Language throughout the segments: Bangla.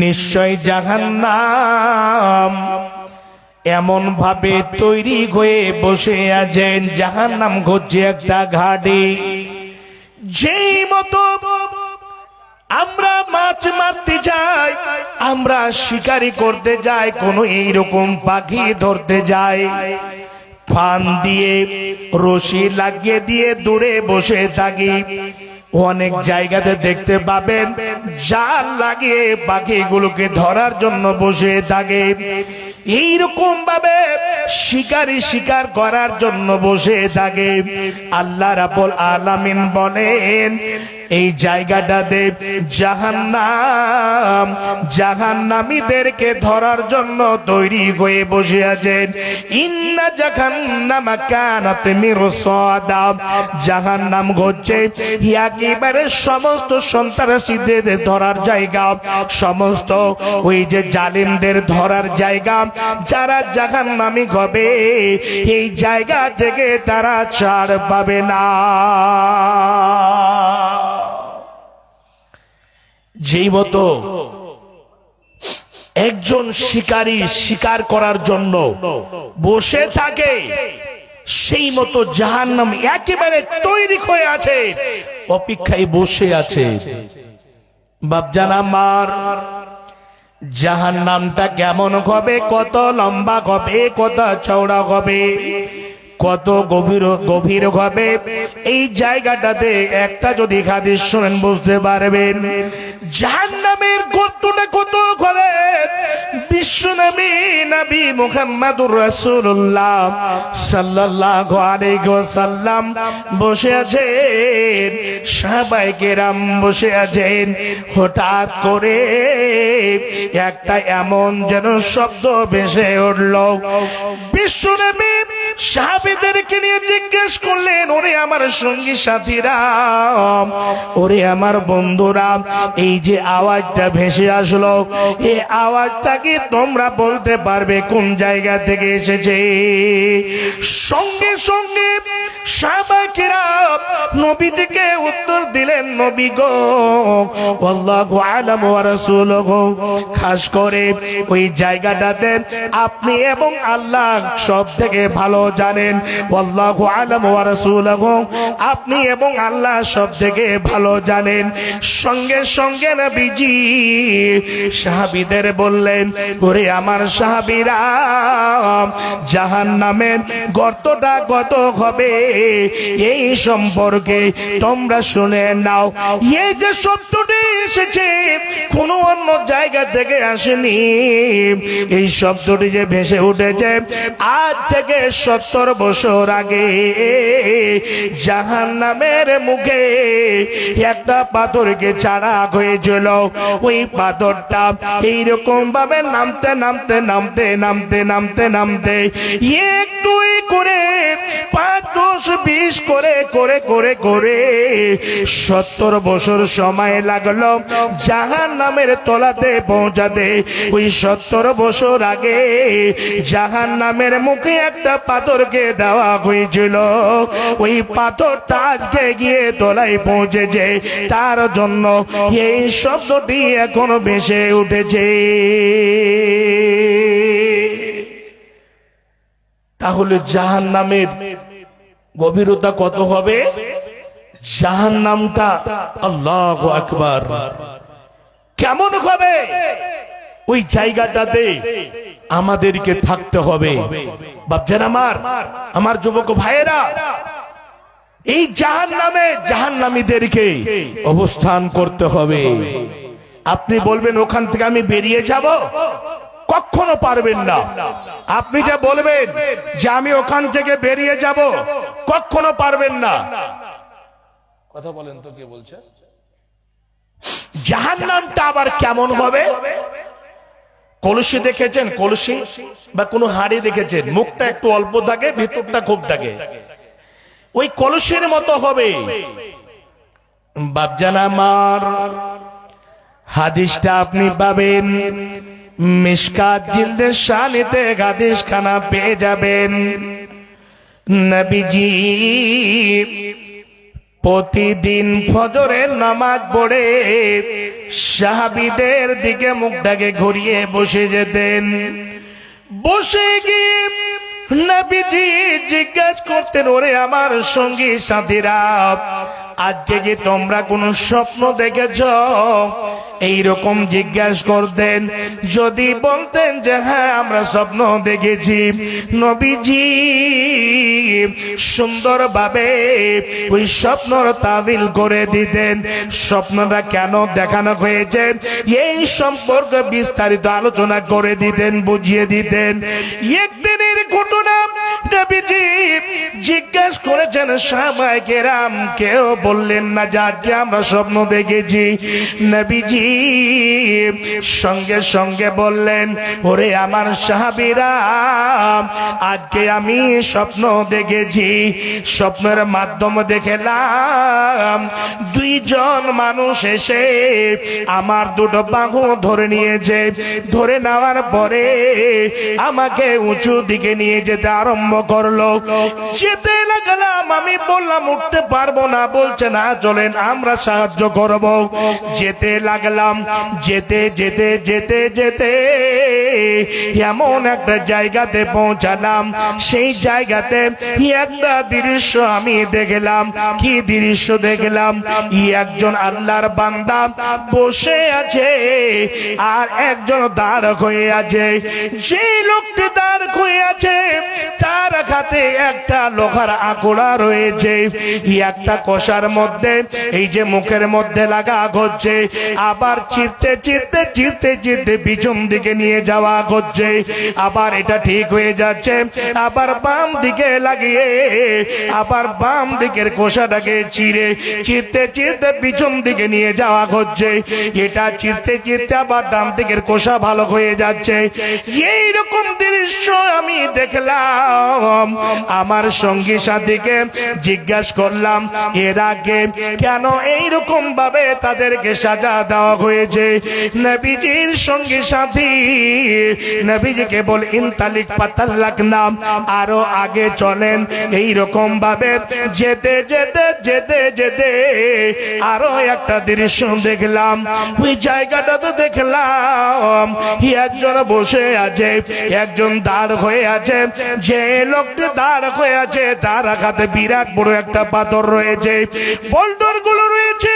নিশ্চয় জাহান্নাম এমন ভাবে তৈরি হয়ে বসে আছেন, জাহান্নাম ঘটছে একটা ঘাটে। যেই মতো আমরা মাছ মারতে যাই, আমরা শিকারি করতে যাই, কোন এইরকম পাখি ধরতে যাই, ফান দিয়ে রশি লাগিয়ে দিয়ে দূরে বসে থাকি। অনেক জায়গাতে দেখতে পাবেন জাল লাগিয়ে পাখিগুলোকে ধরার জন্য বসে থাকে। এইরকম ভাবে শিকারি শিকার করার জন্য বসে থাকে। আল্লাহ রাব্বুল আলামিন বলেন এই জায়গাটাতে জাহান্নাম জাহান্নামীদেরকে ধরার জন্য তৈরি হয়ে বসে আছেন। ইন্না জাহান্নামা কানাত মিরসাদা, জাহান্নাম হচ্ছে একেবারে সমস্ত সন্ত্রাসীদের ধরার জায়গা, সমস্ত ওই যে জালিমদের ধরার জায়গা। যারা জাহান্নামী হবে এই জায়গা থেকে তারা ছাড় পাবে না। যেই মতো একজন শিকারী শিকার করার জন্য বসে থাকে, সেই মতো জাহান্নাম একেবারে তৈরি হয়ে আছে, অপেক্ষায় বসে আছে। বাপজান আমার, জাহান্নামটা কেমন হবে, কত লম্বা হবে, কত চওড়া হবে, কত গভীর হবে, এই জায়গাটাতে একটা যদি হাদিস শুনেন বুঝতে পারবেন। জাহান্নামের গর্তটা কত করে বিশ্বনবী নবী মুহাম্মদুর রাসূলুল্লাহ সাল্লাল্লাহু আলাইহি ওয়াসাল্লাম বসে আছেন, সাহাবায়ে কেরাম বসে আছেন। হঠাৎ করে একটা এমন যেন শব্দ ভেসে উঠল। বিশ্বনবী সাহাবীদেরকে নিয়ে জিজ্ঞেস করলেন, ওরে আমার সঙ্গী সাথীরা, ওরে আমার বন্ধুরা, এই যে আওয়াজটা ভেসে আসলো, এই আওয়াজটা কি তোমরা বলতে পারবে কোন জায়গা থেকে এসেছে? সঙ্গে সঙ্গে সাহাবায়ে কেরাম নবীজিকে উত্তর দিলেন, নবী গো, আল্লাহু আ'লাম ওয়া রাসূলুহু, খাস করে ওই জায়গাটাতে আপনি এবং আল্লাহ সব থেকে ভালো জানেন। আল্লাহু আ'লাম ওয়া রাসূলুহু, আপনি এবং আল্লাহ সব থেকে ভালো জানেন। সঙ্গে সঙ্গে নবীজি সাহাবীদের বললেন, ওরে আমার সাহাবীরা, জাহান্নামের গর্তটা কত হবে এই সম্পর্কে তোমরা শুনে নাও। এই যে শব্দটি এসেছে কোন অন্য জায়গা থেকে আসেনি, এই শব্দটি যে ভেসে উঠেছে আজ থেকে 70 বছর আগে জাহান্নামের মুখে একটা পাথরকে ছাড়া হয়েছিল। ওই পাথরটা এইরকম ভাবে নামতে নামতে নামতে নামতে নামতে নামতে একটু করে 5, 10, 20 করে করে করে করে 70 বছর সময় লাগলো জাহান্নামের তলাতে পৌঁছাতে। ওই 70 বছর আগে জাহান্নামের মুখে একটা পাথরকে দেওয়া হয়েছিল। ওই পাথরটা আজকে গিয়ে তলায় পৌঁছেছে, তার জন্য এই শব্দটি এখনো ভেসে উঠেছে। তাহলে জাহান্নামের গভীরতা কত হবে? জাহান্নামটা আল্লাহু আকবার কেমন হবে ওই জায়গাটাতে আমাদেরকে থাকতে হবে। বাপজান আমার যুবক ভাইয়েরা, এই জাহান্নামে জাহান্নামীদেরকে অবস্থান করতে হবে। আপনি বলবেন ওখান থেকে আমি বেরিয়ে যাব, কখনো পারবেন না। আপনি যে বলবেন যে আমি ওখান থেকে বেরিয়ে যাব, কখনো পারবেন না। কথা বলেন তো, কে বলছে? জাহান্নামটা আবার কেমন হবে? কলসি দেখেছেন? কলসি বা কোনো হাড়ি দেখেছেন? মুখটা একটু অল্প থাকে, ভিতরটা খুব থাকে, ওই কলসির মতো হবে। বাপজান আমার, হাদিসটা আপনি পাবেন মিশকাত জিলদে শানিতে, হাদিস খানা পেয়ে যাবেন। নবীজি প্রতিদিন ফজরের নামাজ পড়ে সাহাবীদের দিকে মুখটাকে ঘুরিয়ে বসে যেতেন। বসে গিয়ে নবীজি জিজ্ঞাসা করতেন, ওরে আমার সঙ্গী সাথীরা, আজকে কি তোমরা কোন স্বপ্ন দেখেছ? এইরকম জিজ্ঞাসা করতেন। যদি বলতেন যে হ্যাঁ আমরা স্বপ্ন দেখেছি, নবীজি সুন্দরভাবে ওই স্বপ্নর তাবিল করে দিতেন। স্বপ্নটা কেন দেখানো হয়েছে এই সম্পর্কে বিস্তারিত আলোচনা করে দিতেন, বুঝিয়ে দিতেন। একদিনের ঘটনা, নবীজি জিজ্ঞাসা করেছেন সাহাবায়ে কেরাম, কেউ বললেন না যে আজকে আমরা স্বপ্ন দেখেছি। নবীজি সঙ্গে সঙ্গে বললেন, ওরে আমার সাহাবীরা, আজকে আমি স্বপ্ন দেখেছি। স্বপ্নের মাধ্যমে দেখলাম দুইজন মানুষ এসে আমার দুটো বাহু ধরে নিয়েছে। ধরে নেওয়ার পরে আমাকে উঁচু দিকে নিয়ে যেতে আরম্ভ করলো। যেতে লাগলাম, আমি বললাম উঠতে পারবো না। বলছে না, চলেন আমরা সাহায্য করব। যেতে লাগলাম। যেতে যেতে যেতে যেতে এমন একটা জায়গাতে পৌঁছালাম। সেই জায়গাতে একটা দৃশ্য আমি দেখলাম। কি দৃশ্য দেখলাম? একজন আল্লাহর বান্দা বসে আছে আর একজন দাঁড় হয়ে আছে। যে লোকটি দাঁড় হয়ে আছে তার হাতে একটা লোহার আকড়া রয়েছে। একটা কষার মধ্যে এই যে মুখের মধ্যে লাগা হচ্ছে, আবার চিরতে চিরতে চিরতে চিরতে পিছন দিকে নিয়ে যাওয়া হচ্ছে। আবার এটা ঠিক হয়ে যাচ্ছে, আবার বাম দিকে লাগিয়ে আবার বাম দিকের কোষাটাকে চিরে চিরতে চিরতে পিছন দিকে নিয়ে যাওয়া হচ্ছে। এটা চিরতে চিরতে আবার ডান দিকের কোষা ভালো হয়ে যাচ্ছে। এইরকম দৃশ্য আমি দেখলাম। আমার সঙ্গী সাথীকে জিজ্ঞাসা করলাম, এর আগে কেন এইরকম ভাবে তাদেরকে সাজা দেওয়া হয়েছে? নবীজির সঙ্গী সাথী নবীজিকে বল, ইনতালিক পাতাল্লাক নাম, আরো আগে চলেন। এইরকম ভাবে যেতে যেতে যেতে যেতে আরো একটা দৃশ্য দেখলাম। ওই জায়গাটাতে দেখলাম একজন বসে আছে, একজন দাঁড় হয়ে আছে। যে লোকটি দাঁড় হয়ে আছে তার হাতে বিরাট বড় একটা পাথর রয়েছে, বোল্ডার গুলো রয়েছে।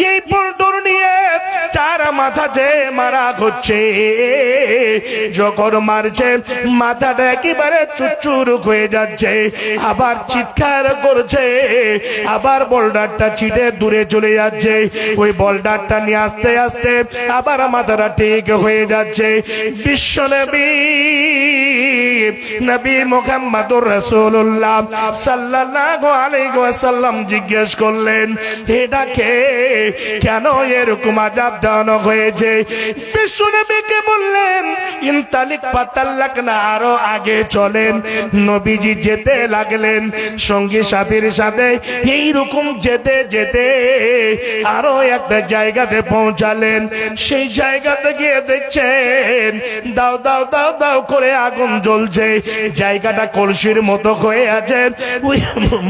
এই বোল্ডার নিয়ে চার মাথাতে মারা হচ্ছে। যখন মারছে মাথাটা একেবারে চুরচুর হয়ে যাচ্ছে, আবার চিৎকার করছে, আবার বোল্ডারটা ছিটে দূরে চলে যাচ্ছে। ওই বোল্ডারটা নিয়ে আস্তে আস্তে আবার মাথাটা ঠিক হয়ে যাচ্ছে। বিশ্বনবী নবী মুহাম্মদুর রাসূলুল্লাহ সাল্লাল্লাহু আলাইহি ওয়াসাল্লাম জিজ্ঞেস করলেন, এটাকে কেন এরকম আযাব দেওয়া হয়েছে? বিশ্বনবীকে বললেন, ইনতালিক পাতাল্লাক না, আরো আগে চলেন। নবীজি যেতে লাগলেন সঙ্গী সাথীর সাথে। এইরকম যেতে যেতে আরো একটা জায়গাতে পৌঁছালেন। সেই জায়গাতে গিয়ে দেখছেন দাও দাও দাও দাও করে আগুন জ্বলছে। জায়গাটা কলসির মতো হয়ে আছে, ওই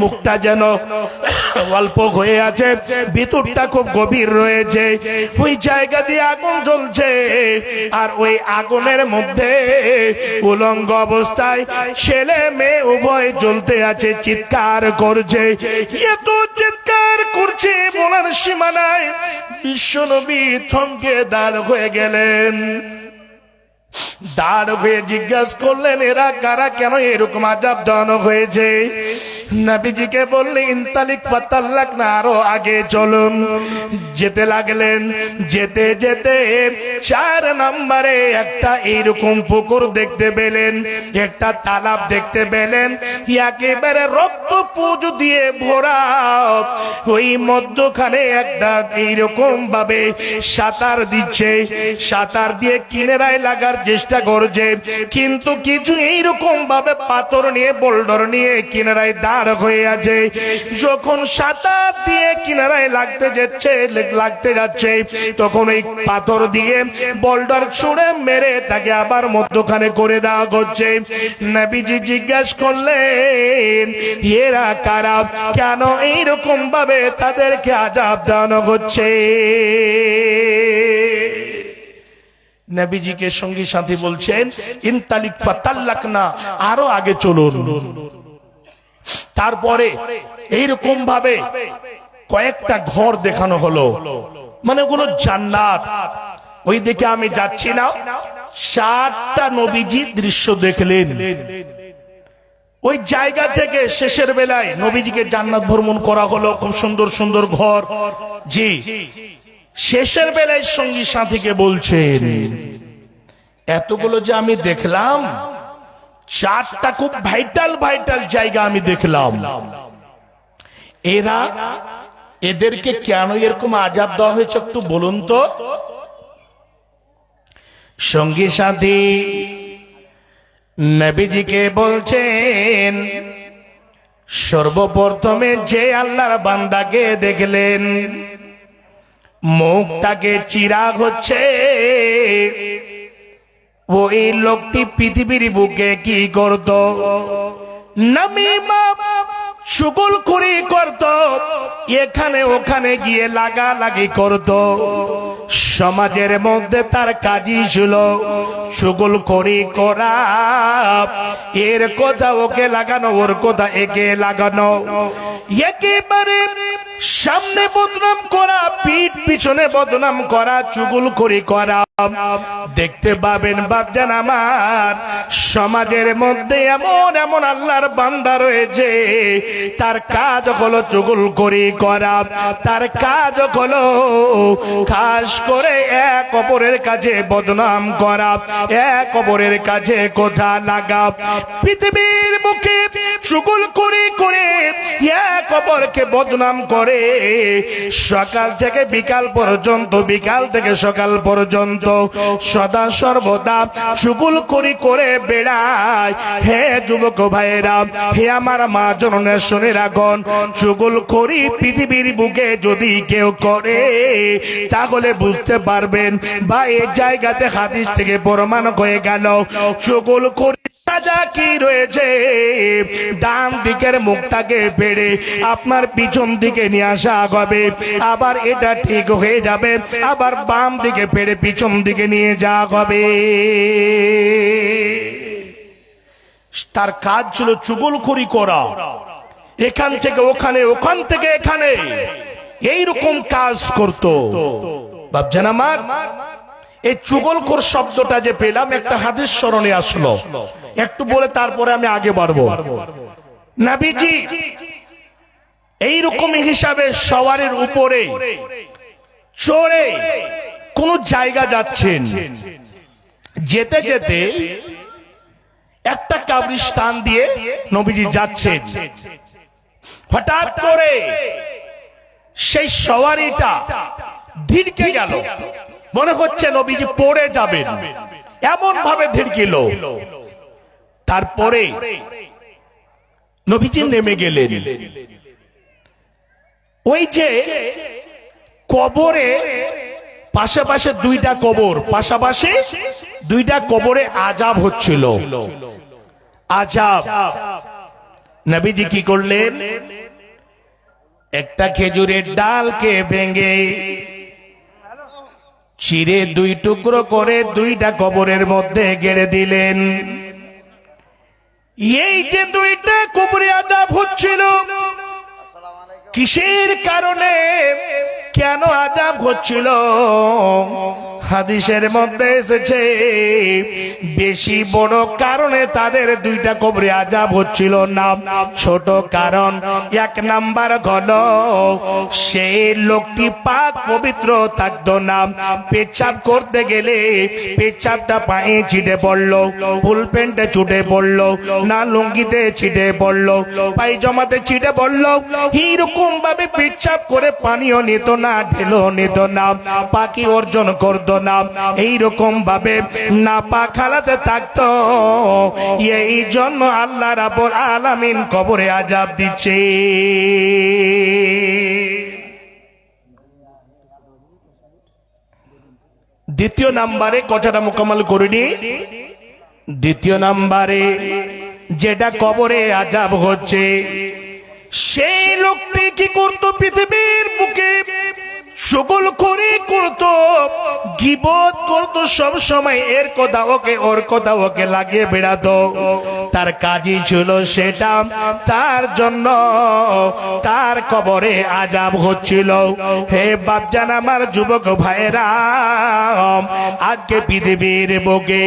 মুখটা যেন অল্প হয়ে আছে, ভিতরটা খুব গভীর রয়েছে। ওই জায়গা দিয়ে আগুন জ্বলছে আর ওই আগুনের মধ্যে উলঙ্গ অবস্থায় ছেলে মেয়ে উভয় জ্বলতে আছে, চিৎকার করছে। এত চিৎকার করছে বলার সীমা নাই। বিশ্বনবী থমকে দাঁড় হয়ে গেলেন। দাঁড় হয়ে জিজ্ঞাসা করলেন, এরা কারা, কেন এরকম আযাব দেওয়ানো হয়েছে? নবীজিকে বললে, ইনতালিক ফাতাল্লাক না, আরো আগে চলুন। যেতে লাগলেন। যেতে যেতে 4 নম্বরে একটা এইরকম পুকুর দেখতে পেলেন, একটা তালাব দেখতে পেলেন, একেবারে রক্ত পুজ দিয়ে ভরা। ওই মধ্যখানে একটা এইরকম ভাবে সাঁতার দিচ্ছে, সাঁতার দিয়ে কিনারায় লাগার চেষ্টা করছে, কিন্তু কিছু এইরকম ভাবে পাথর নিয়ে বোল্ডার নিয়ে কিনারায় সার হয়ে আছে। যখন সাঁতার দিয়ে কিনারায় লাগতে যাচ্ছে তখন এই পাথর দিয়ে বোল্ডার ছুঁড়ে মেরে তাকে আবার মধ্যখানে করে দেওয়া হচ্ছে। নবীজি জিজ্ঞাসা করলেন, এরা কারা, কেন এইরকম ভাবে তাদেরকে আযাব দেওয়ানো হচ্ছে? নবীজিকে সঙ্গী সাথী বলছেন, ইনতালিক ফাতাল্লাকনা, আরো আগে চলুন। তারপরে এইরকম ভাবে কয়েকটা ঘর দেখানো হলো, মানে ওগুলো জান্নাত। ওই দিকে আমি যাচ্ছি না, 7টা নবীজি দৃশ্য দেখলেন। ওই জায়গা থেকে শেষের বেলায় নবীজিকে জান্নাত ভ্রমণ করা হলো, খুব সুন্দর সুন্দর ঘর। জি, শেষের বেলায় সঙ্গী সাথীকে বলছেন, এতগুলো যে আমি দেখলাম, 4টা খুব ভাইটাল ভাইটাল জায়গা আমি দেখলাম। এদেরকে কেন এরকম আযাব দেওয়া হয়েছে একটু বলুন তো। সঙ্গী সাথী নবীজিকে বলছেন, সর্বপ্রথমে যে আল্লাহর বান্দাকে দেখলেন, মুখটাকে চিরাগ হচ্ছে, ওই লোকটি পৃথিবীর বুকে কি করত? নামিমা চুগলখড়ি করত, এখানে ওখানে গিয়ে লাগালাগি করত। সমাজের মধ্যে তার কাজই ছিল চুগলখড়ি করা, এর কথা ওকে লাগানো, ওর কথা একে লাগানো, একেবারে সামনে বদনাম করা, পিঠ পিছনে বদনাম করা, চুগলখড়ি করা। দেখতে পাবেন বাপজান আমার, সমাজের মধ্যে এমন এমন আল্লাহর বান্দা রয়েছে, তার কাজ হলো চুগলখড়ি করা, তার কাজ হলো খাস করে এক অপরের কাছে বদনাম করা, এক অপরের কাছে কথা লাগা। পৃথিবীর মুখে চুগলখড়ি করে এক অপরকে বদনাম করে, সকাল থেকে বিকাল পর্যন্ত, বিকাল থেকে সকাল পর্যন্ত সদা সর্বদা চুগলখড়ি করে বেড়ায়। হে যুবক ভাইয়েরা, হে আমার মা জননী শুনে রাখুন, চুগলখড়ি পৃথিবীর বুকে যদি কেউ করে তাহলে বুঝতে পারবেন বা এই জায়গাতে হাদিস থেকে প্রমাণ হয়ে গেল চুগলখড়ি সাজা কি রয়েছে। ডান দিকের মুখটাকে পেড়ে আপনার পিছন দিকে নিয়ে আসা হবে, আবার এটা ঠিক হয়ে যাবে, আবার বাম দিকে পেড়ে পিছন দিকে নিয়ে যাওয়া হবে। তার কাজ ছিল চুগলখড়ি করা, এখান থেকে ওখানে, ওখান থেকে এখানে, এইরকম কাজ করত। ভাবছেন আমার, এই চুগলখোর শব্দটা যে পেলাম, একটা হাদিস স্মরণে আসলো, একটু বলে তারপরে আমি আগে বাড়বো। নবীজি এইরকম হিসাবে সওয়ারির উপরে চড়ে কোন জায়গা যাচ্ছেন, যেতে যেতে একটা কবরস্থান দিয়ে নবীজি যাচ্ছেন। হঠাৎ করে সেই সওয়ারিটা ধীরকে গেল, মনে হচ্ছে নবীজি পড়ে যাবেন, এমন ভাবে ধীরকিল। তারপরে নবীজি নেমে গেলেন। ওই যে কবরে পাশাপাশি 2টা কবর, পাশাপাশি 2টা কবরে আযাব হচ্ছিল, আযাব। নবীজি কি করলেন? একটা খেজুরের ডালকে ভেঙে চিরে 2 টুকরো করে 2টা কবরের মধ্যে গেড়ে দিলেন। এই যে 2টা কবরে আযাব হচ্ছিল, কিসের কারণে, কেন আযাব হচ্ছিল? হাদিসের মধ্যে এসেছে বেশি বড় কারণে তাদের 2টা কবরে আযাব হচ্ছিল না। ছোট কারণ, 1 নাম্বার হলো সেই লোকটি পাক পবিত্র থাকতো না। পেচ্ছাপ করতে গেলে পেচ্ছাপটা পায়ে ছিটে পড়লো, ফুল প্যান্টে ছুটে পড়লো, না লুঙ্গিতে ছিটে পড়লো, পায়জামাতে ছিটে পড়লো। এইরকম ভাবে পেচ্ছাপ করে পানিও নিত না, ঢেলো নিত না, পাকি অর্জন করতো না, এইরকম ভাবে নাপাক হালাতে থাকতো। এই জন্য আল্লাহ রাব্বুল আলামিন কবরে আযাব দিচ্ছে। দ্বিতীয় নাম্বারে কথাটা মোকাম্মল করিনি। দ্বিতীয় নাম্বারে যেটা কবরে আযাব হচ্ছে, সেই লোকটি কি করতো? পৃথিবীর বুকে শুগলখড়ি করতো, গীবত করতো, সব সময় এর কথা ওকে ওর কথা ওকে লাগিয়ে বেড়াতো। তার কাজই ছিল সেটা, তার জন্য তার কবরে আযাব হচ্ছিল। হে বাপজান, আমার যুবক ভাইরা, আজকে পৃথিবীর বুকে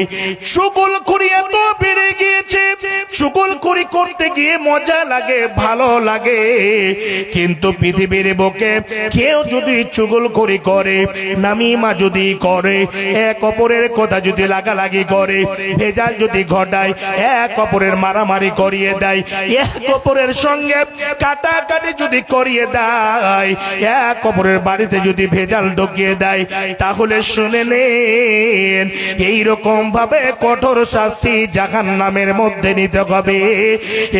শুগলখড়ি এত বেড়ে গিয়েছে। শুগলখড়ি করতে গিয়ে মজা লাগে, ভালো লাগে, কিন্তু পৃথিবীর বুকে কেউ যদি চুগলখড়ি করে, নামিমা যদি করে, এক অপরের কথা যদি লাগালাগি করে, ভেজাল যদি ঘটায়, এক অপরের মারামারি করিয়ে দেয়, এক অপরের সঙ্গে কাটাকাটি যদি করিয়ে দেয়, এক অপরের বাড়িতে যদি ভেজাল ঢুকিয়ে দেয়, তাহলে শুনে নেন এইরকম ভাবে কঠোর শাস্তি জাহান্নামের মধ্যে নিতে হবে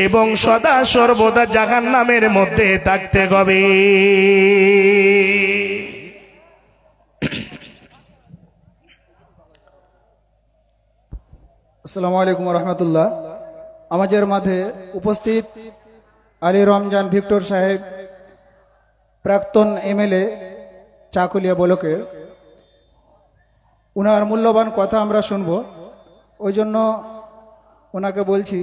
এবং সদা সর্বদা জাহান্নামের মধ্যে থাকতে হবে। আসসালামু আলাইকুম রহমতুল্লাহ। আমাদের মাঝে উপস্থিত আলী রমজান ভিক্টর সাহেব, প্রাক্তন এমএলএ চাকুলিয়া ব্লকের, উনার মূল্যবান কথা আমরা শুনবো। ওই জন্য ওনাকে বলছি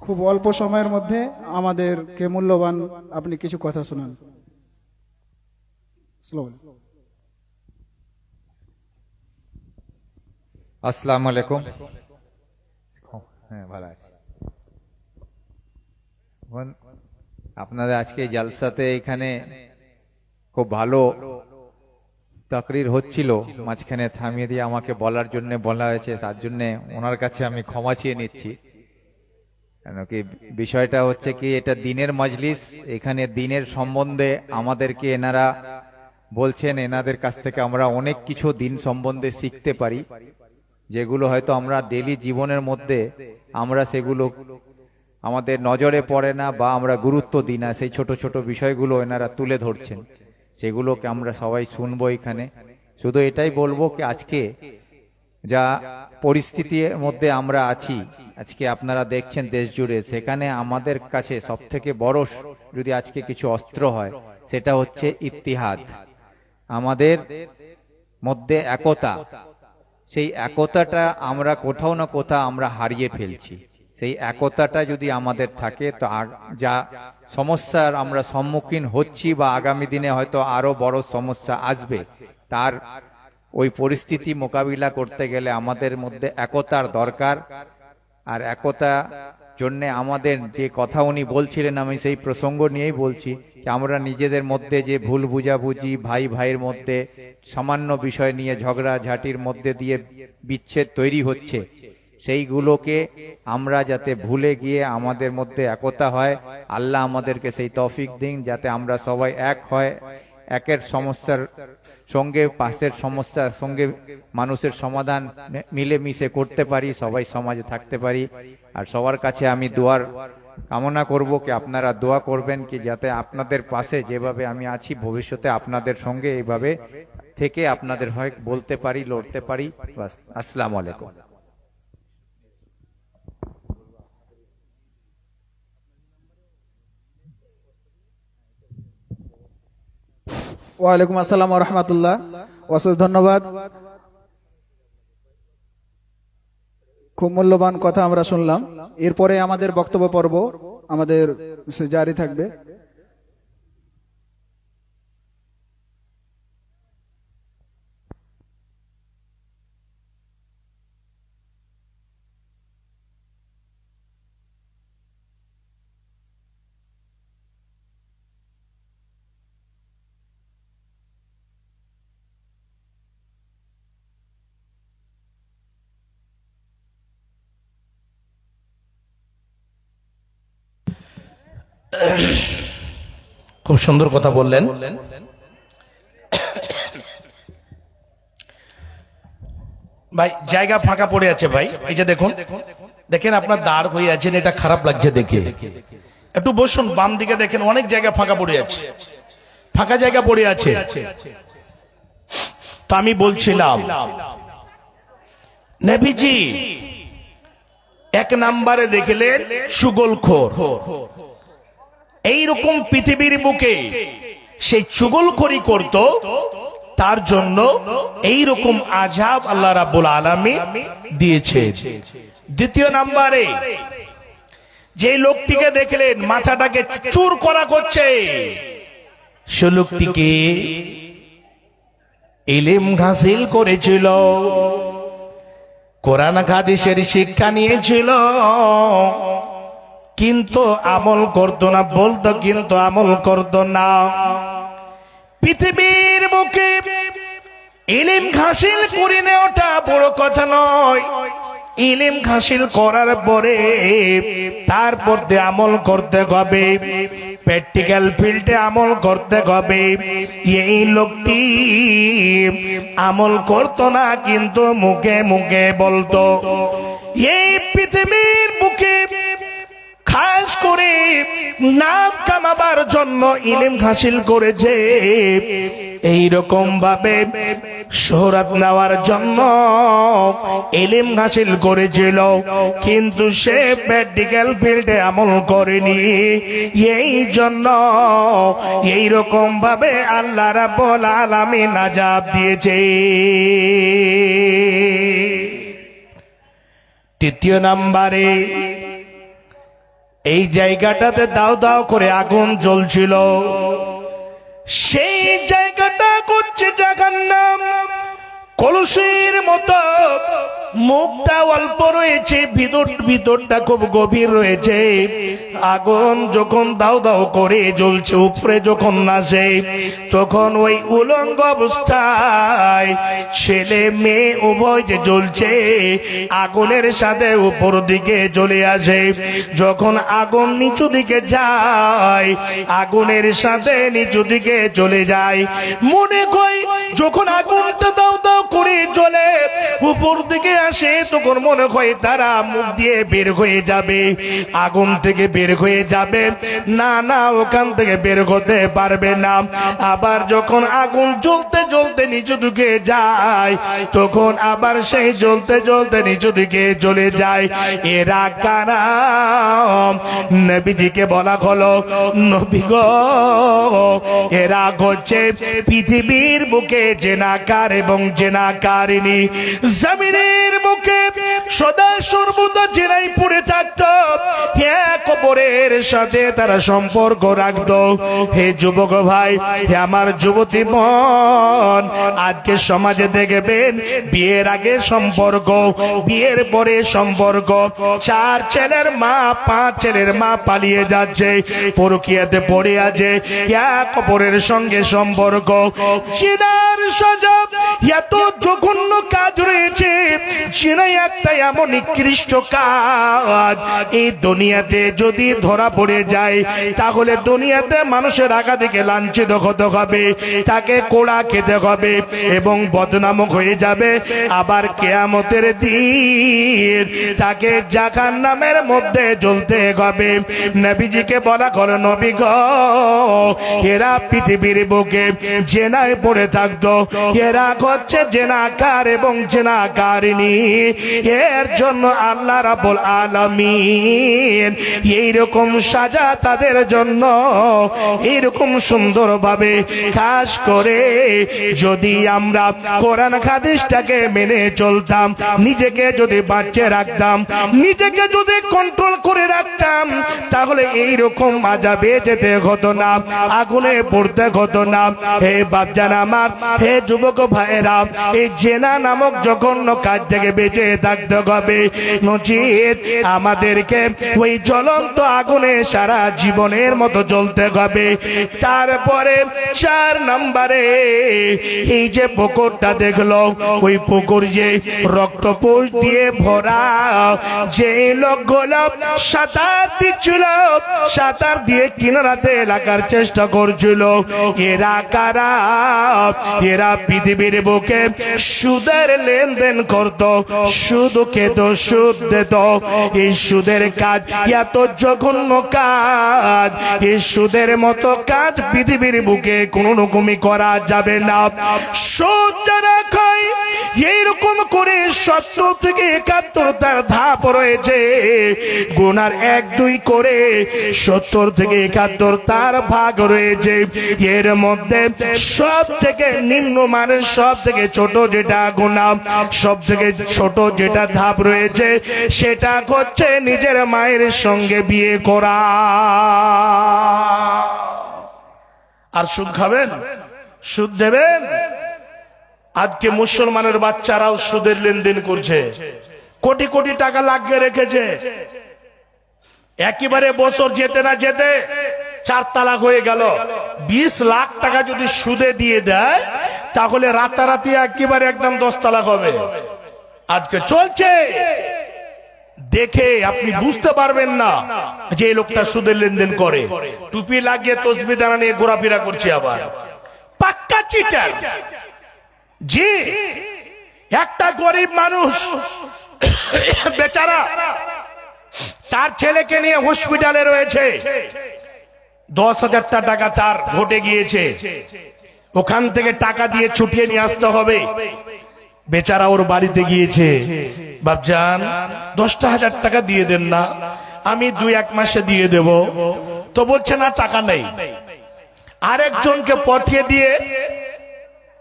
খুব অল্প সময়ের মধ্যে আমাদেরকে মূল্যবান আপনি কিছু কথা শুনান। আসসালামু আলাইকুম। হ্যাঁ, ভালো আছি। আপনাদের আজকে জালসাতে এখানে খুব ভালো তাকরির হচ্ছিল, মাঝখানে থামিয়ে দিয়ে আমাকে বলার জন্য বলা হয়েছে, তার জন্য ওনার কাছে আমি ক্ষমা চেয়ে নিচ্ছি। কেন কি বিষয়টা হচ্ছে কি, এটা দিনের মজলিস, এখানে দিনের সম্বন্ধে আমাদেরকে এনারা বলছেন, এনাদের কাছ থেকে আমরা অনেক কিছু দিন সম্বন্ধে শিখতে পারি, যেগুলো হয়তো আমরা ডেইলি জীবনের মধ্যে আমরা সেগুলো আমাদের নজরে পড়ে না বা আমরা গুরুত্ব দিই না। সেই ছোট ছোট বিষয়গুলো এনারা তুলে ধরছেন, সেগুলোকে আমরা সবাই শুনবো এখানে। শুধু এটাই বলবো কি, আজকে যা পরিস্থিতির মধ্যে আমরা আছি, আজকে আপনারা দেখছেন দেশ জুড়ে, সেখানে আমাদের কাছে সব থেকে বড় যদি আজকে কিছু অস্ত্র হয়, সেটা হচ্ছে ইত্তিহাদ, আমাদের মধ্যে একতা। সেই একতাটা আমরা কোথাও না কোথাও আমরা হারিয়ে ফেলছি। সেই একতাটা যদি আমাদের থাকে, তো যা সমস্যার আমরা সম্মুখীন হচ্ছি বা আগামী দিনে হয়তো আরো বড় সমস্যা আসবে, তার ওই পরিস্থিতি মোকাবিলা করতে গেলে আমাদের মধ্যে একতার দরকার। আর একতা জন্য আমাদের যে কথা উনি বলছিলেন, আমি সেই প্রসঙ্গ নিয়েই বলছি যে আমরা নিজেদের মধ্যে যে ভুল বুঝাবুঝি, ভাই ভাইয়ের মধ্যে সামান্য বিষয় নিয়ে ঝগড়াঝাটির মধ্যে দিয়ে বিচ্ছেদ তৈরি হচ্ছে, সেইগুলোকে আমরা যাতে ভুলে গিয়ে আমাদের মধ্যে একতা হয়, আল্লাহ আমাদেরকে সেই তৌফিক দিন, যাতে আমরা সবাই এক হয়, একের সমস্যার সঙ্গে পাশের সমস্যার সঙ্গে মানুষের সমাধান মিলেমিশে করতে পারি, সবাই সমাজে থাকতে পারি। আর সবার কাছে আমি দোয়ার কামনা করব কি আপনারা দোয়া করবেন কি যাতে আপনাদের পাশে যেভাবে আমি আছি, ভবিষ্যতে আপনাদের সঙ্গে এইভাবে থেকে আপনাদের হয় বলতে পারি, লড়তে পারি। আসসালামু আলাইকুম। ওয়ালাইকুম আসসালাম রহমতুল্লাহ। অশেষ ধন্যবাদ। খুব মূল্যবান কথা আমরা শুনলাম। এরপরে আমাদের বক্তব্য পর্ব আমাদের জারি থাকবে। খুব সুন্দর কথা বললেন। ভাই জায়গা ফাঁকা পড়ে আছে ভাই, এই যে দেখুন, দেখেন আপনার দাঁড় হয়ে আছেন, এটা খারাপ লাগছে দেখে। একটু বসুন, বাম দিকে দেখেন অনেক জায়গা ফাঁকা পড়ে আছে, ফাঁকা জায়গা পড়ে আছে। তো আমি বলছিলাম নবীজি এক নম্বরে দেখলেন চুগলখোর। এইরকম পৃথিবীর বুকে সেই চুগলখড়ি করত, তার জন্য এইরকম আযাব আল্লাহ রাব্বুল আলামিন দিয়েছে। দ্বিতীয় নম্বরে যে লোকটিকে দেখলেন মাথাটাকে চুর করা করছে, সে লোকটিকে ইলম হাসিল করেছিল, কোরআন হাদিসের শিক্ষা নিয়েছিল, কিন্তু আমল করতো না, বলতো কিন্তু আমল করতো না। পৃথিবীর বুকে ইলম হাসিল করে নেওয়াটা বড় কথা নয়, ইলম হাসিল করার পরে তারপর দিয়ে আমল করতে হবে, প্র্যাকটিক্যাল ফিল্ডে আমল করতে হবে। এই লোকটি আমল করতো না, কিন্তু মুখে মুখে বলতো। এই পৃথিবীর বুকে খাস করে নাম কামাবার জন্য ইলম হাসিল করেছে, এইরকম ভাবে শোহরত নেওয়ার জন্য ইলম হাসিল করেছিল, কিন্তু সে প্র্যাকটিক্যাল ফিল্ডে আমল করেনি। এই জন্য এইরকম ভাবে আল্লাহ রাব্বুল আলামিন আযাব দিয়েছে। তৃতীয় নম্বরে এই জায়গাটাতে দাও দাও করে আগুন জ্বলছিল, সেই জায়গাটা করছে জাহান্নাম। কলসির মতো মুখটা অল্প রয়েছে, ভিতরটা খুব গভীর রয়েছে। আগুন যখন দাও দাও করে জ্বলছে, উপরে যখন নাচে, তখন ওই উলঙ্গ অবস্থায় ছেলে মেয়ে উভয় যে জ্বলছে, আগুনের সাথে উপর দিকে জ্বলে আসে। যখন আগুন নিচু দিকে যায়, আগুনের সাথে নিচু দিকে চলে যায়। মনে করি যখন আগুনটা দাও দাও করে জ্বলে উপর দিকে আসে, তখন মনে হয় তারা মুখ দিয়ে বের হয়ে যাবে, আগুন থেকে বের হয়ে যাবে। না না, ওখান থেকে বের হতে পারবে না। আবার যখন আগুন জ্বলতে জ্বলতে নিচু দিকে যায়, তখন আবার সেই জ্বলতে জ্বলতে নিচু দিকে চলে যায়। এরা কারা? নবীজিকে বলা হলো, নবী গো, এরা হচ্ছে পৃথিবীর বুকে জেনাকার এবং জেনাকারিনী। জমিনের বুকে সদা সর্বদা জেনাই পড়ে থাকতো, এক অপরের সাথে তারা সম্পর্ক রাখতো। হে যুবক ভাই, হে আমার যুবতী বোন, আজকে সমাজে দেখবেন বিয়ের আগে সম্পর্ক, বিয়ের পরে সম্পর্ক। 4 ছেলের মা 5 ছেলের মা পালিয়ে যাচ্ছে, পরকীয়াতে পড়ে আছে, এক অপরের সঙ্গে সম্পর্ক। জিনার সাজা এত জঘন্য কাজ রয়েছে, জিনা একটা এমন নিকৃষ্ট কাজ, এই দুনিয়াতে যদি ধরা পড়ে যায়, তাহলে দুনিয়াতে মানুষের আগা থেকে লাঞ্ছিত হতে হবে, তাকে কোড়া খেতে হবে এবং বদনাম হয়ে যাবে। আবার কিয়ামতের দিন তাকে জাহান্নামের মধ্যে জ্বলতে হবে। নবীজিকে বলা হলো, নবী গো, এরা পৃথিবীর বুকে জেনায় পড়ে থাকতো, এরা হচ্ছে জেনাকার এবং জেনাকারিনী। এর জন্য আল্লাহ রাব্বুল আলামিন এইরকম সাজা তাদের জন্য এইরকম সুন্দরভাবে, খাস করে যদি আমরা কোরআন হাদিসটাকে মেনে চলতাম, নিজেকে যদি বাঁচিয়ে রাখতাম, নিজেকে যদি কন্ট্রোল করে রাখতাম, তাহলে এইরকম আযাবে যেতে হতো না, আগুনে পড়তে হতো না। হে বাপজান আমার, হে যুবক ভাইয়েরা, এই জেনা নামক জঘন্য কাজ থেকে বেঁচে থাকতে হবে, নচিত আমাদেরকে ওই জ্বলন্ত আগুনে সারা জীবনের মতো জ্বলতে হবে। তারপরে 4 নম্বরে এই যে পুকুরটা দেখলো, ওই পুকুর যে রক্তপোষ দিয়ে ভরা, যে লোকগুলো সাঁতার দিচ্ছিল, সাঁতার দিয়ে কিনারাতে লাগার চেষ্টা করছিল, এরা কারা? এরা পৃথিবীর বুকে সুদের লেনদেন করত, সুদ খেত, সুদ দিত। এই সুদের কাজ এত জঘন্য কাজ, এই সুদের মতো কাজ পৃথিবীর বুকে কোনো রকমই করা যাবে না। সুদ যারা খায় এইরকম করে 70 থেকে 71 তার ধাপ রয়েছে, গুনার 1 2 করে 70 থেকে 71 তার ভাগ রয়েছে। এর মধ্যে সব থেকে নিম্নমানের, সব থেকে ছোট যেটা গুনাহ, সব থেকে ছোট যেটা ধাপ রয়েছে, সেটা হচ্ছে নিজের মায়ের সঙ্গে বিয়ে করা। আর সুদ খাবেন, সুদ দেবেন। আজকে মুসলমানের বাচ্চারাও সুদের লেনদেন করছে, কোটি কোটি টাকা লাগিয়ে রেখেছে। একেবারে বছর যেতে না যেতে 4 তালাক হয়ে গেল। 20 লাখ টাকা যদি সুদে দিয়ে দেয়, তাহলে রাতারাতি একেবারে একদম 10 তালাক হবে। আজকে চলছে, দেখে আপনি বুঝতে পারবেন না যে এই লোকটা সুদের লেনদেন করে। টুপি লাগিয়ে তসবিহ দানা নিয়ে ঘোরাফেরা করছে, আবার পাক্কা চিটার। জি, একটা গরিব মানুষ বেচারা তার ছেলেকে নিয়ে হসপিটালে রয়েছে, 10,000 টাকা তার ঘটে গিয়েছে, ওখান থেকে টাকা দিয়ে ছুটিয়ে নিয়ে আসতে হবে। বেচারা ওর বাড়িতে গিয়েছে, বাপজান 10,000 টাকা দিয়ে দেন না, আমি 2-1 মাসে দিয়ে দেব। তো বলছে না, টাকা নেই। আরেকজনকে পাঠিয়ে দিয়ে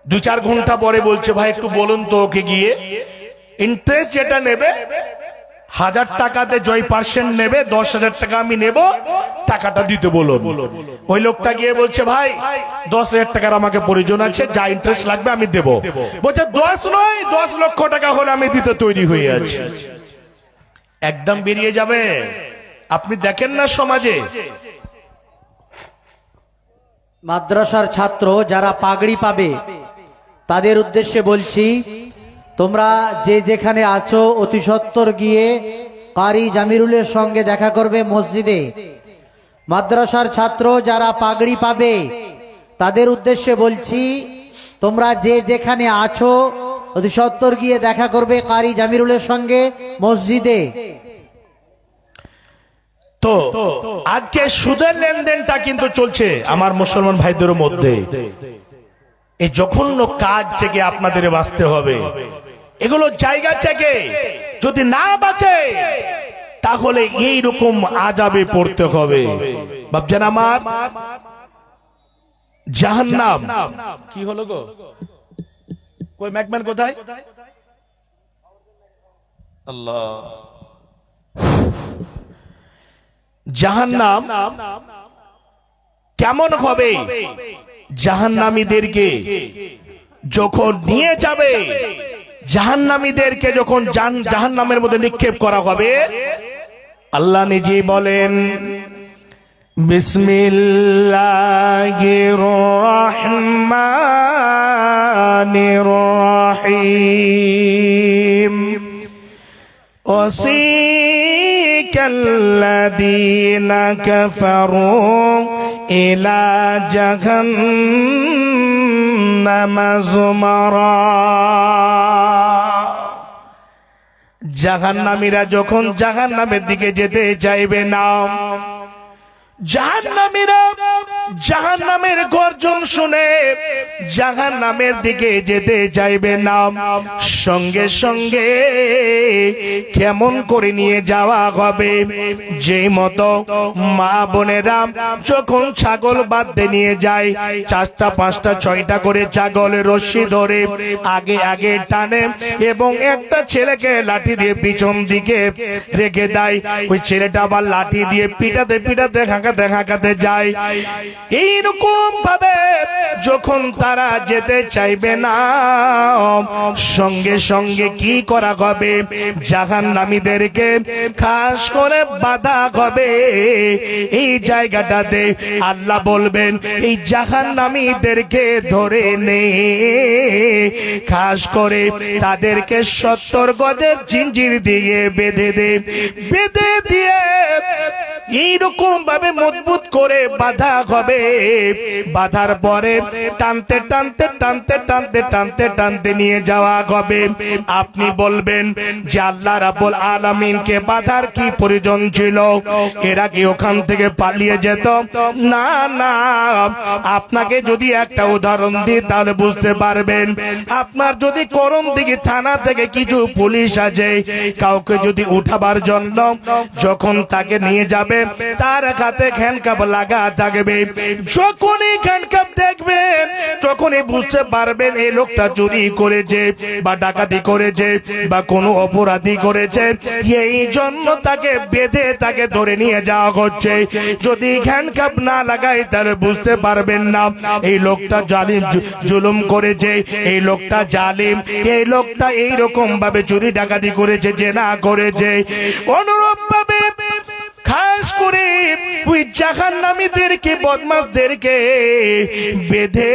2-4 ঘন্টা পরে বলছে, ভাই একটু বলুন তো ওকে গিয়ে, ইন্টারেস্ট যেটা নেবে 1000 টাকাতে জয় পার্সেন্ট নেবে, 10,000 টাকা আমি নেব, টাকাটা দিতে বলুন। ওই লোকটা গিয়ে বলছে, ভাই 10,000 টাকার আমাকে প্রয়োজন আছে, যা ইন্টারেস্ট লাগবে আমি দেব। বলছে 10 নয়, 10 লক্ষ টাকা হলে আমি দিতে তৈরি হয়ে আছি। একদম বেরিয়ে যাবে। আপনি দেখেন না সমাজে মাদ্রাসার ছাত্র যারা পাগড়ি পাবে তাদের উদ্দেশ্যে বলছি, তোমরা যে যেখানে আছো অতি সত্বর গিয়ে কারি জামিরুলের সঙ্গে দেখা করবে মসজিদে। মাদ্রাসার ছাত্র যারা পাগড়ি পাবে তাদের উদ্দেশ্যে বলছি, তোমরা যে যেখানে আছো অতি সত্বর গিয়ে দেখা করবে কারি জামিরুলের সঙ্গে মসজিদে। তো আজকে সুদের লেনদেনটা কিন্তু চলছে আমার মুসলমান ভাইদের মধ্যে। এই জঘন্য কাজ থেকে আপনাদের বাঁচতে হবে। এগুলো জায়গা থেকে যদি না বাঁচে, তাহলে এইরকম আযাবে পড়তে হবে। বাপজান আমার, জাহান্নাম কি হলো গো? কই ম্যাকম্যান কোথায়? আল্লাহ, জাহান্নাম কেমন হবে? জাহান্নামীদেরকে যখন নিয়ে যাবে, জাহান্নামীদেরকে যখন জাহান্নামের মধ্যে নিক্ষেপ করা হবে, আল্লাহ নিজেই বলেন, বিসমিল্লাহির রহমানির রহিম। وسيق الذين كفروا إلى جهنم زمرا। জাহান্নামীরা যখন জাহান্নামের দিকে যেতে চাইবে না, জাহান্নামীরা জাহান্নামের গর্জন শুনে জাহান্নামের দিকে যেতে চাইবে না, সঙ্গে সঙ্গে কেমন করে নিয়ে যাওয়া হবে? যে মতো মা বোনেরা যখন ছাগল বাঁধতে নিয়ে যায়, 4টা 5টা 6টা করে ছাগল রশি ধরে আগে আগে টানে এবং একটা ছেলেকে লাঠি দিয়ে পিছন দিকে রেখে দেয়। ওই ছেলেটা আবার লাঠি দিয়ে পিটাতে পিটাতে হাঁকাতে হাঁকাতে যায়। এইরকম ভাবে যখন তারা যেতে চাইবে না, সঙ্গে সঙ্গে কি করা হবে? জাহান্নামীদেরকে খাস করে বাধা হবে। এই জায়গাটাতে আল্লাহ বলবেন, এই জাহান্নামীদেরকে ধরে নে, খাস করে তাদেরকে 70 গজের জিঞ্জির দিয়ে বেঁধে দে। বেঁধে দিয়ে এইরকম ভাবে মজবুত করে বাঁধা হবে। বাঁধার পরে টানতে টানতে টানতে টানতে টানতে টানতে নিয়ে যাওয়া হবে। আপনি বলবেন যে আল্লাহ রাব্বুল আলামিনকে বাঁধার কি প্রয়োজন ছিল? এরা কি ওখান থেকে পালিয়ে যেত? না না, আপনাকে যদি একটা উদাহরণ দিই তাহলে বুঝতে পারবেন। আপনার যদি করমদিঘি থানা থেকে কিছু পুলিশ আছে, কাউকে যদি উঠাবার জন্য যখন তাকে নিয়ে যাবে, তার হাতে হ্যান্ডকাপ লাগা থাকবে। যখনই হ্যান্ডকাপ দেখবেন তখনই বুঝতে পারবেন এই লোকটা চুরি করেছে বা ডাকাতি করেছে বা কোনো অপরাধী করেছে। এই জন্য তাকে বেঁধে তাকে ধরে নিয়ে যাওয়া হচ্ছে। যদি হ্যান্ডকাপ না লাগাই তাহলে বুঝতে পারবেন না এই লোকটা জালিম, জুলুম করেছে, এই লোকটা জালিম, এই লোকটা এইরকম ভাবে চুরি ডাকাতি করেছে, জেনা করেছে। অনুরূপ ভাবে খাস করে ওই জাহান্নামীদেরকে, বদমাশদেরকে বেঁধে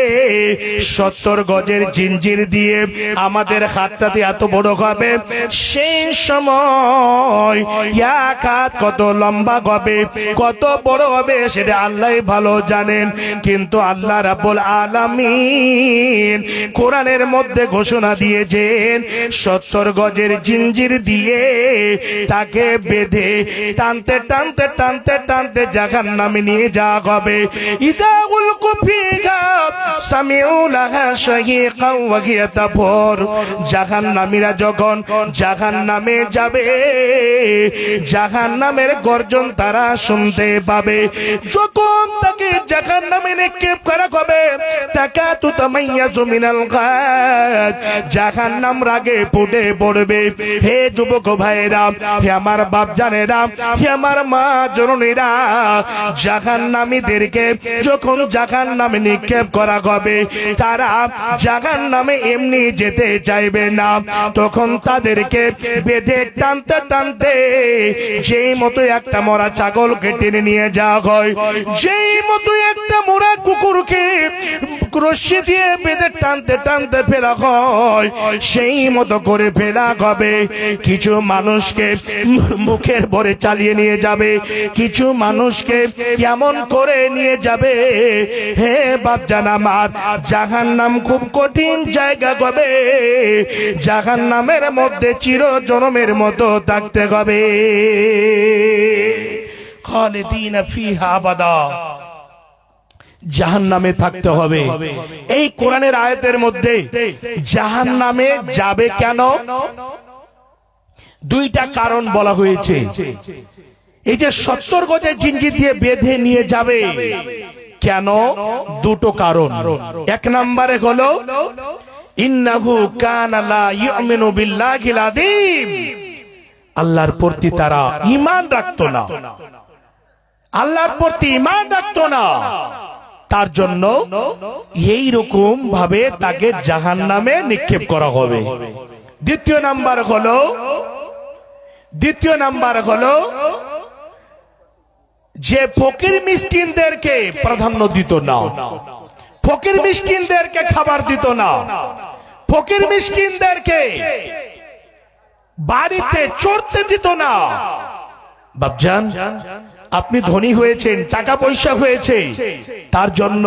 70 গজের জিঞ্জির দিয়ে আমাদের হাতটাতে এত বড় হবে, সেই সময় এক হাত কত লম্বা হবে, কত বড় হবে সেটা আল্লাহই ভালো জানেন। কিন্তু আল্লাহ রাব্বুল আলামিন কোরআনের মধ্যে ঘোষণা দিয়েছেন 70 গজের জিঞ্জির দিয়ে তাকে বেঁধে টানতে টানতে টানতে টানতে জাহান্নামে নিয়ে যাওয়া হবে। ইদা উলকু ফিহা সামিউ লাহা শাহীকা ওয়া হিয়া তাফুর। জাহান্নামীরা যখন জাহান্নামে যাবে, জাহান্নামের গর্জন তারা শুনতে পাবে। যখন তাকে জাহান্নামে নিক্ষেপ করা হবে, তাকাতু তামাইয়াজু মিনাল গাদ, জাহান্নাম রাগে ফুটে পড়বে। হে যুবক ভাইরা, হে আমার বাপ জানেরা, হে আমার মা জননীরা, জাহান্নামীদেরকে যখন জাহান্নামে নিক্ষেপ করা হবে, তারা জাহান্নামে এমনি যেতে চাইবে না। তখন তাদেরকে বেঁধে টানতে টানতে যেই মতো একটা মরা ছাগলকে টেনে নিয়ে যাওয়া হয়, যেই মতো একটা মরা কুকুরকে রশ্মি দিয়ে বেঁধে টানতে টানতে ফেলা হয়, সেই মতো করে ফেলা হবে। কিছু মানুষকে মুখের ভরে চালিয়ে নিয়ে যাবে, কিছু মানুষকে কেমন করে নিয়ে যাবে। হে বাপজান আমার, জাহান্নাম খুব কঠিন জায়গা হবে। জাহান্নামের মধ্যে চির জনমের মতো থাকতে হবে। খালিদিনা ফিহা আবাদা, জাহান্নামে থাকতে হবে। এই কোরআনের আয়াতের মধ্যে জাহান্নামে যাবে কেন, দুইটা কারণ বলা হয়েছে। এই যে 70 গজের জিঞ্জির দিয়ে বেঁধে নিয়ে যাবে কেন, দুটো কারণ। এক নম্বরে হলো ইন্নাহু কানা লা ইউমিনু বিল্লাহিল আযীম, আল্লাহর প্রতি তারা ঈমান রাখতো না, আল্লাহর প্রতি ঈমান রাখতো না, তার জন্য এই রকম ভাবে তাকে জাহান্নামে নিক্ষেপ করা হবে। দ্বিতীয় নাম্বার হলো যে ফকির মিসকিনদেরকে প্রাধান্য দিত না, ফকির মিসকিনদেরকে খাবার দিত না, ফকির মিসকিনদেরকে বাড়িতে চড়তে দিত না। বাপজান, আপনি ধনী হয়েছেন, টাকা পয়সা হয়েছে, তার জন্য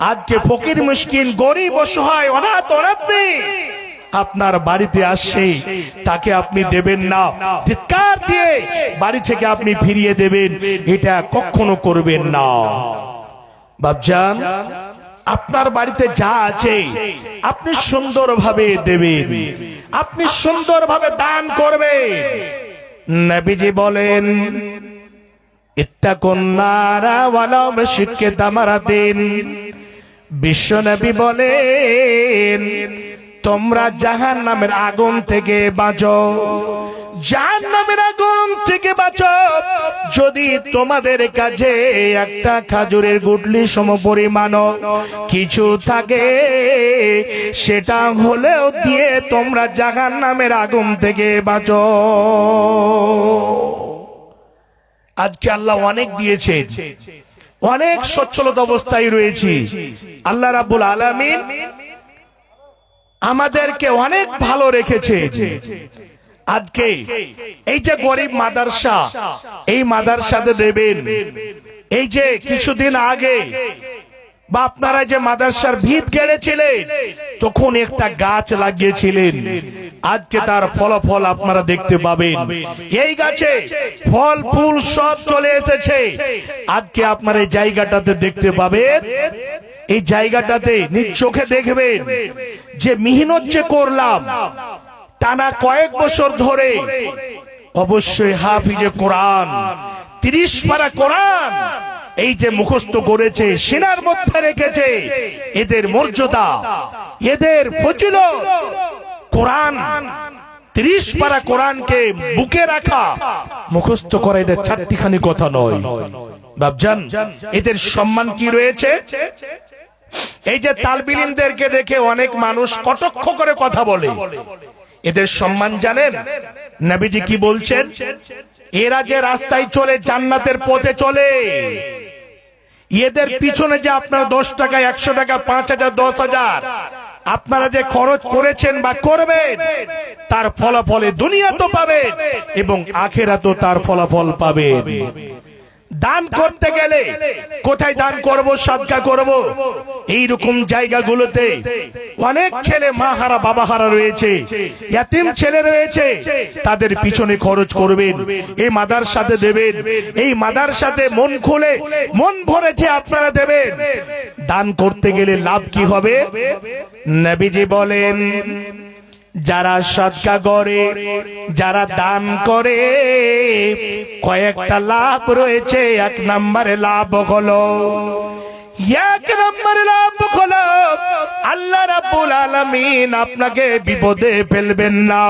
আজকে ফকির মিসকিন, গরিব, অসহায়, অনাথ অনাথী আপনার বাড়িতে আসছে, তাকে আপনি দেবেন না, চিৎকার দিয়ে বাড়ি থেকে আপনি ফিরিয়ে দেবেন, এটা কখনো করবেন না। বাপজান, আপনার বাড়িতে যা আছে আপনি সুন্দরভাবে দেবেন, আপনি সুন্দরভাবে দান করবেন। নবীজি বলেন, ইত্তাকুন নারা ওয়ালাউ বিশিক্কি তামারাতিন। বিশ্ব নবী বলেন, তোমরা জাহান্নামের আগুন থেকে বাঁচো, জাহান্নামের আগুন থেকে বাঁচো। যদি তোমাদের কাছে একটা খাজুরের গুটলি সম পরিমাণ কিছু থাকে, সেটা হলেও দিয়ে তোমরা জাহান্নামের আগুন থেকে বাঁচো। আজকে আল্লাহ অনেক দিয়েছেন, অনেক সচ্ছলতা অবস্থায় রয়েছি। আল্লাহ রাব্বুল আলামিন আমাদেরকে অনেক ভালো রেখেছে। আজকে এই যে গরিব মাদ্রাসা, এই মাদ্রাসাতে দেবেন, এই যে কিছুদিন আগে বা আপনারা যে মাদ্রাসার ভিত গেড়েছিলেন তখন একটা গাছ লাগিয়েছিলেন, আজকে তার ফলাফল আপনারা দেখতে পাবেন। এই গাছে ফল ফুল সব চলে এসেছে। আজকে আপনারা এই জায়গাটাতে দেখতে পাবেন, এই জায়গাটাতে নিজ চোখে দেখবেন যে মেহনত যে করলাম টানা কয়েক বছর ধরে, অবশ্যই হাফিজে কোরআন 30 পারা কোরআন এই যে মুখস্থ করেছে, সিনার মধ্যে রেখেছে, এদের মর্যাদা, এদের ফজিলত, কোরআন 30 পারা কোরআনকে বুকে রাখা, মুখস্থ করা এটা চারটিখানি কথা নয় বাবজান। এদের সম্মান কি রয়েছে? এই যে তালবে ইলমদেরকে দেখে অনেক মানুষ কটাক্ষ করে কথা বলে, এদের সম্মান জানেন? নবীজি কি বলছেন? এরা যে রাস্তায় চলে, জান্নাতের পথে চলে, এদের পিছনে যে আপনারা 10 টাকা 100 টাকা 5000 10,000 আপনারা যে খরচ করেছেন বা করবেন, তার ফলাফলে দুনিয়া তো পাবেন এবং আখিরাতেও তার ফলাফল পাবেন। দান করতে গেলে কোথায় দান করব, সাদকা করব, এইরকম জায়গাগুলোতে অনেক ছেলে মা হারা বাবা হারা রয়েছে, ইয়াতিম ছেলে রয়েছে, তাদের পিছনে খরচ করবেন, এই মাদ্রাসাতে দেবেন, এই মাদ্রাসাতে মন খুলে মন ভরে যে আপনারা দেবেন। দান করতে গেলে লাভ কি হবে? নবীজি বলেন, যারা সাদকা করে, যারা দান করে, কয়েকটা লাভ রয়েছে। 1 নম্বরে লাভ হলো, 1 নম্বরে লাভ হলো আল্লাহ রাব্বুল আলামিন আপনাকে বিপদে ফেলবেন না।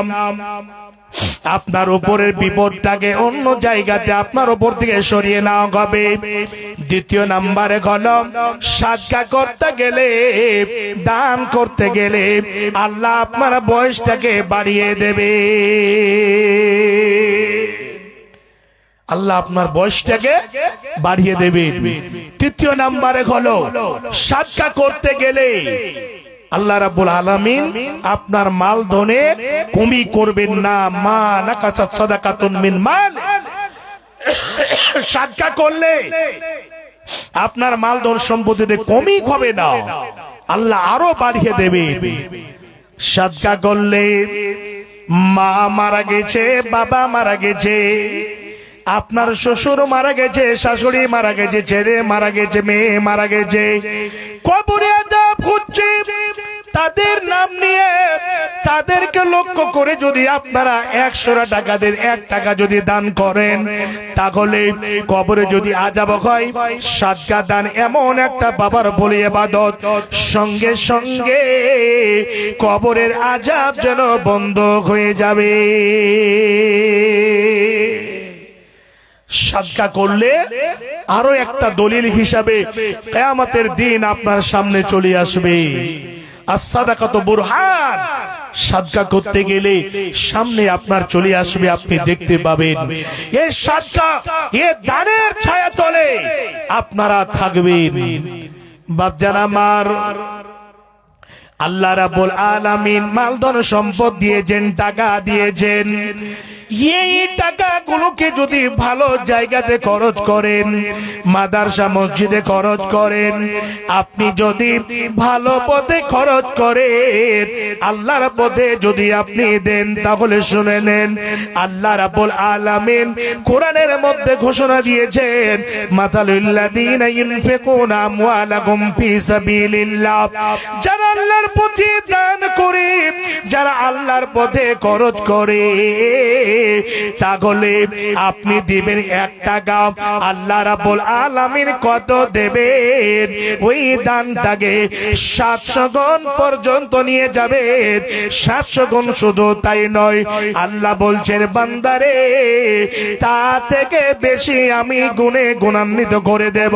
আপনার উপরের বিপদটাকে অন্য জায়গাতে আপনার উপর থেকে সরিয়ে নেওয়া হবে। 2 নম্বরে হলো, সাদকা করতে গেলে, দান করতে গেলে আল্লাহ আপনার বয়সটাকে বাড়িয়ে দেবে। আল্লাহ আপনার বয়সটাকে বাড়িয়ে দেবে। 3 নম্বরে হলো, সাদকা করতে গেলে আল্লাহ রাব্বুল আলামিন আপনার মাল ধনে কমি করবেন না। মা নাকাসাত সাদাকাতুন মিন মাল, সাদকা করলে আপনার মাল ধন সম্পত্তিতে কমি হবে না, আল্লাহ আরো বাড়িয়ে দেবে। সাদকা করলে মা মারা গেছে, বাবা মারা গেছে, আপনার শ্বশুর মারা গেছে, শাশুড়ি মারা গেছে, ছেলে মারা গেছে, মেয়ে মারা গেছে, কবরে আযাব হচ্ছে, তাদের নাম নিয়ে তাদেরকে লক্ষ্য করে যদি আপনারা 100 টাকা দেন, 1 টাকা যদি দান করেন, তাহলে কবরে যদি আযাব হয়, সাদকা দান এমন একটা বাবার বলি ইবাদত, সঙ্গে সঙ্গে কবরের আযাব যেন বন্ধ হয়ে যাবে। সাদকা করলে আরো একটা দলিল হিসাবে কিয়ামতের দিন আপনার সামনে চলে আসবে। as-সাদাকাতু বুরহান, সাদকা করতে গেলে সামনে আপনার চলে আসবে, আপনি দেখতে পাবেন। এই সাদকা, এই দানের ছায়া তলে আপনারা থাকবেন। বাপজান আমার, আল্লাহ রাব্বুল আলামিন মালধন সম্পদ দিয়েছেন, টাকা দিয়েছেন, এই টাকাগুলোকে যদি ভালো জায়গাতে খরচ করেন, মাদ্রাসা মসজিদে খরচ করেন, আপনি যদি ভালো পথে খরচ করেন, আল্লাহর পথে যদি আপনি দেন, তাহলে শুনে নেন, আল্লাহ রাব্বুল আলামিন কোরআনের মধ্যে ঘোষণা দিয়েছেন, মাতালুল্লাযীনা ইউনফিকুনা আমওয়ালাহুম ফি সাবিলিল্লাহ, যারা আল্লাহর পথে দান করে, যারা আল্লাহর পথে খরচ করে, তাহলে আপনি দিবেন 1 টাকা, আল্লাহ রাব্বুল আলামিন কত দেবেন? ওই দানটাকে 700 গুণ পর্যন্ত নিয়ে যাবেন। 700 গুণ শুধু তাই নয়, আল্লাহ বলছেন বান্দারে তা থেকে বেশি আমি গুণে গুণান্বিত করে দেব,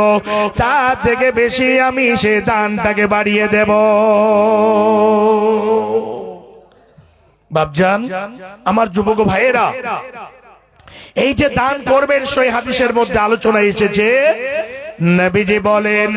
তা থেকে বেশি আমি সে দানটাকে বাড়িয়ে দেব। বাপজান, আমার যুবক ভাইয়েরা, এই যে দান করবেন, সেই হাদিসের মধ্যে আলোচনা এসেছে, নবীজি বলেন